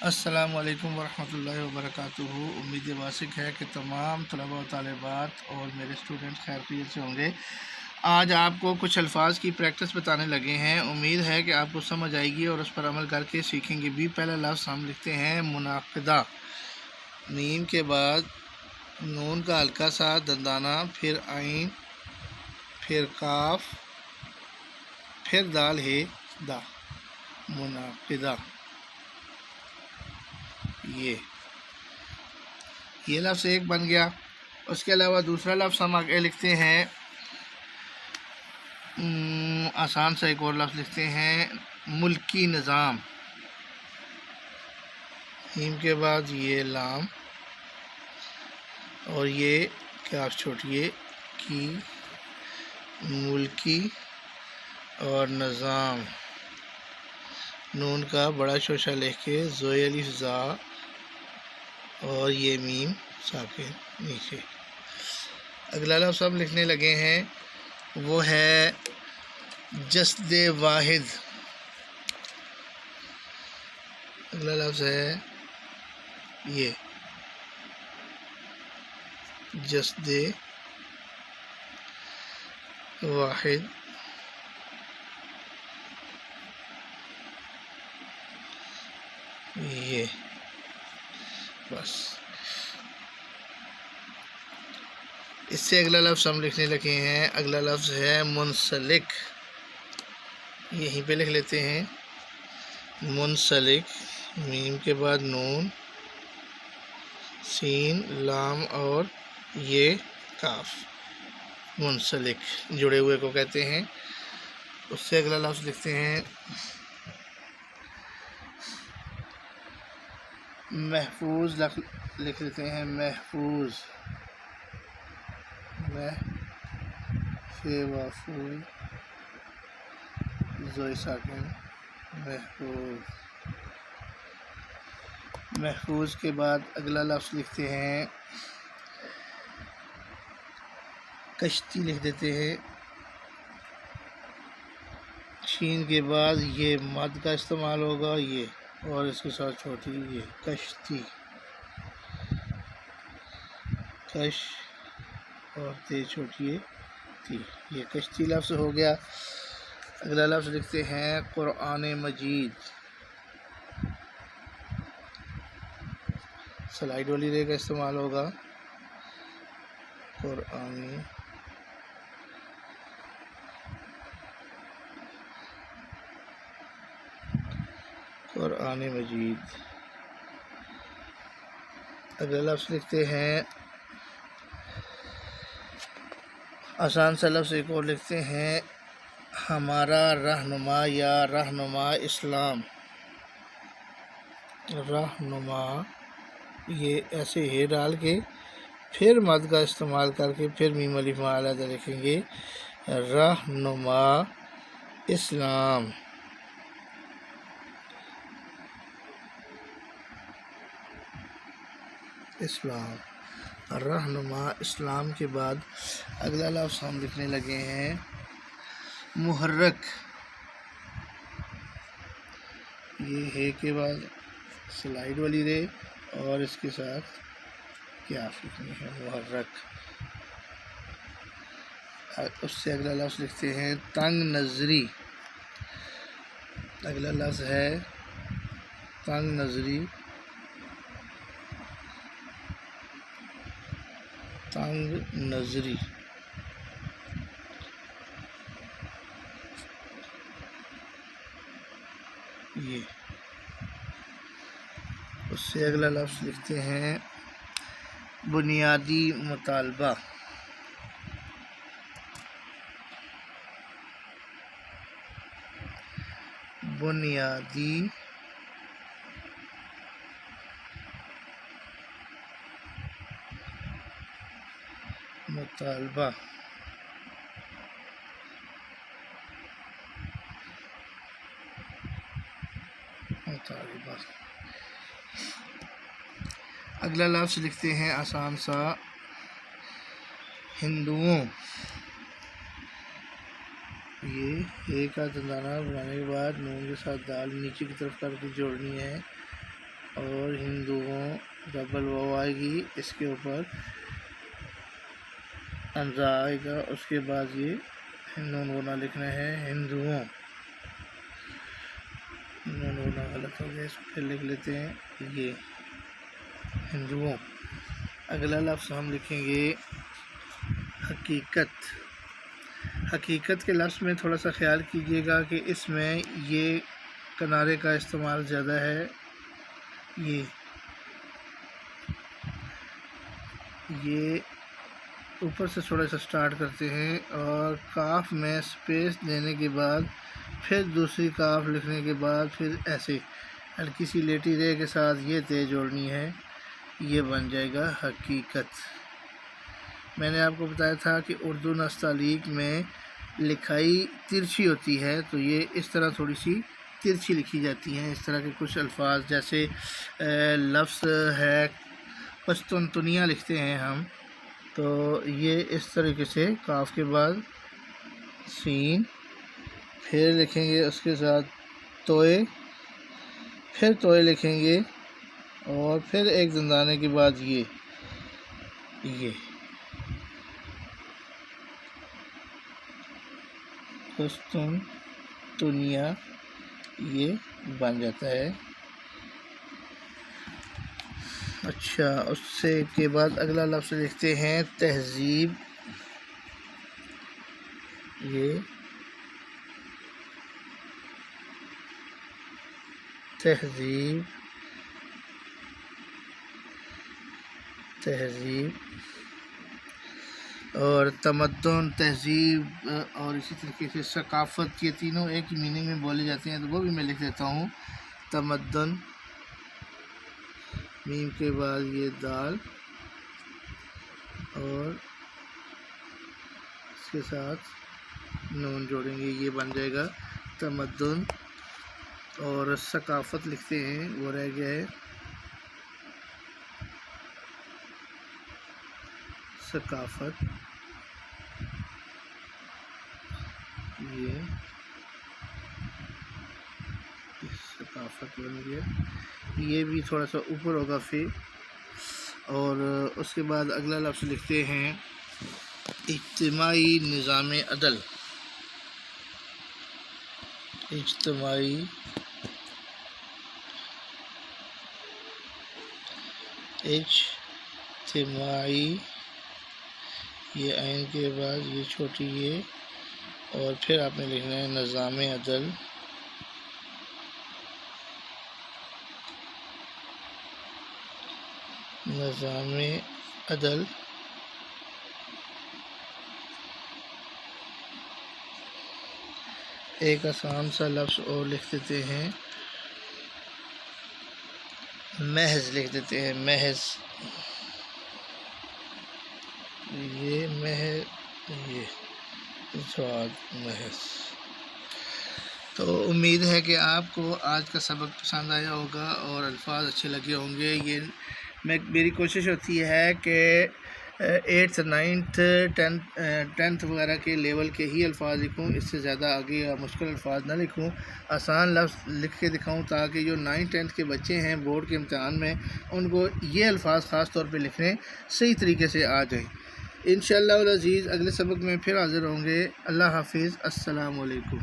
السلام علیکم ورحمۃ اللہ وبرکاتہ۔ امید واسق ہے کہ تمام طلباء و طالبات اور میرے اسٹوڈنٹ خیریت سے ہوں گے۔ آج آپ کو کچھ الفاظ کی پریکٹس بتانے لگے ہیں، امید ہے کہ آپ کو سمجھ آئے گی اور اس پر عمل کر کے سیکھیں گے بھی۔ پہلا لفظ ہم لکھتے ہیں منعقدہ، میم کے بعد نون کا ہلکا سا دندانہ، پھر عین، پھر کاف، پھر دال ہے دا، منعقدہ۔ یہ لفظ ایک بن گیا۔ اس کے علاوہ دوسرا لفظ ہم آگے لکھتے ہیں، آسان سا ایک اور لفظ لکھتے ہیں، ملکی نظام، میم کے بعد یہ لام اور یہ کاف چھوٹیے کی، ملکی اور نظام، نون کا بڑا شوشہ لکھ کے زوئے الف زا اور یہ میم ساکن نیچے۔ اگلا لفظ ہم لکھنے لگے ہیں، وہ ہے جسد واحد۔ اگلا لفظ ہے یہ جسد واحد۔ یہ بس اس سے اگلا لفظ ہم لکھنے لگے ہیں، اگلا لفظ ہے منسلک۔ یہیں پہ لکھ لیتے ہیں، منسلک، میم کے بعد نون، سین، لام اور یہ کاف، منسلک جڑے ہوئے کو کہتے ہیں۔ اس سے اگلا لفظ لکھتے ہیں محفوظ، لکھ لیتے ہیں محفوظ، محفوظ، زوئے ساکن، محفوظ۔ محفوظ کے بعد اگلا لفظ لکھتے ہیں کشتی، لکھ دیتے ہیں، شین کے بعد یہ مد کا استعمال ہوگا، یہ اور اس کے ساتھ چھوٹی یہ کشتی، کش اور تے چھوٹی تھی، یہ کشتی لفظ ہو گیا۔ اگلا لفظ لکھتے ہیں قرآن مجید، سلائیڈ والی رے کا استعمال ہوگا، قرآن مجید۔ اگلا لفظ لکھتے ہیں آسان سا لفظ ایک اور لکھتے ہیں، ہمارا رہنما یا رہنما اسلام۔ رہنما، یہ ایسے ہے ڈال کے پھر مد کا استعمال کر کے پھر میم الف مع علیحدہ لکھیں گے، رہنما اسلام۔ اسلام، رہنما اسلام کے بعد اگلا لفظ ہم لکھنے لگے ہیں محرک۔ یہ ہے کے بعد سلائیڈ والی رے اور اس کے ساتھ کیا لکھنی ہے، محرک۔ اس سے اگلا لفظ لکھتے ہیں تنگ نظری۔ اگلا لفظ ہے تنگ نظری، تنگ نظری۔ یہ اس سے اگلا لفظ لکھتے ہیں بنیادی مطالبہ۔ بنیادی مطالبہ۔ اگلا لفظ لکھتے ہیں آسان سا ہندوؤں۔ یہ ایک کا دندانہ بنانے کے بعد نون کے ساتھ دال نیچے کی طرف کر کے جوڑنی ہے، اور ہندوؤں ڈبل واو آئے گی، اس کے اوپر انزا آئے گا، اس کے بعد یہ نون ہونا لکھنا ہے ہندوؤں، نون ہونا غلط ہو گیا، اس کو پھر لکھ لیتے ہیں یہ ہندوؤں۔ اگلا لفظ ہم لکھیں گے حقیقت۔ حقیقت کے لفظ میں تھوڑا سا خیال کیجیے گا کہ اس میں یہ کنارے کا استعمال زیادہ ہے، یہ اوپر سے تھوڑا سا سٹارٹ کرتے ہیں اور کاف میں سپیس دینے کے بعد پھر دوسری کاف لکھنے کے بعد پھر ایسے ہلکی سی لیٹی رے کے ساتھ یہ تے جوڑنی ہے، یہ بن جائے گا حقیقت۔ میں نے آپ کو بتایا تھا کہ اردو نستعلیق میں لکھائی ترچھی ہوتی ہے، تو یہ اس طرح تھوڑی سی ترچھی لکھی جاتی ہیں۔ اس طرح کے کچھ الفاظ جیسے لفظ ہے قسطنطنیہ لکھتے ہیں ہم، تو یہ اس طریقے سے کاف کے بعد سین، پھر لکھیں گے اس کے ساتھ توئے، پھر توئے لکھیں گے اور پھر ایک دندانے کے بعد یہ قسطنطنیہ یہ بن جاتا ہے۔ اچھا، اس سے کے بعد اگلا لفظ لکھتے ہیں تہذیب۔ یہ تہذیب اور تمدن، تہذیب اور اسی طریقے سے ثقافت، یہ تینوں ایک ہی میننگ میں بولے جاتے ہیں، تو وہ بھی میں لکھ دیتا ہوں تمدن، میم کے بعد یہ دال اور اس کے ساتھ نون جوڑیں گے، یہ بن جائے گا تمدن۔ اور ثقافت لکھتے ہیں، وہ رہ گیا ہے ثقافت، یہ ثقافت بن گیا، یہ بھی تھوڑا سا اوپر ہوگا پھر۔ اور اس کے بعد اگلا لفظ لکھتے ہیں اجتماعی نظام عدل۔ اجتماعی یہ عین کے بعد یہ چھوٹی یہ، اور پھر آپ نے لکھنا ہے نظام عدل۔ نظام عدل ایک آسان سا لفظ اور لکھ دیتے ہیں، محض لکھ دیتے ہیں، محض، یہ محض، یہ محض۔ تو امید ہے کہ آپ کو آج کا سبق پسند آیا ہوگا اور الفاظ اچھے لگے ہوں گے۔ یہ میری کوشش ہوتی ہے کہ 8th 9th 10th وغیرہ کے لیول کے ہی الفاظ لکھوں، اس سے زیادہ آگے یا مشکل الفاظ نہ لکھوں، آسان لفظ لکھ کے دکھاؤں تاکہ جو 9th 10th کے بچے ہیں بورڈ کے امتحان میں ان کو یہ الفاظ خاص طور پہ لکھنے صحیح طریقے سے آ جائیں۔ انشاءاللہ العزیز اگلے سبق میں پھر حاضر ہوں گے۔ اللہ حافظ، السلام علیکم۔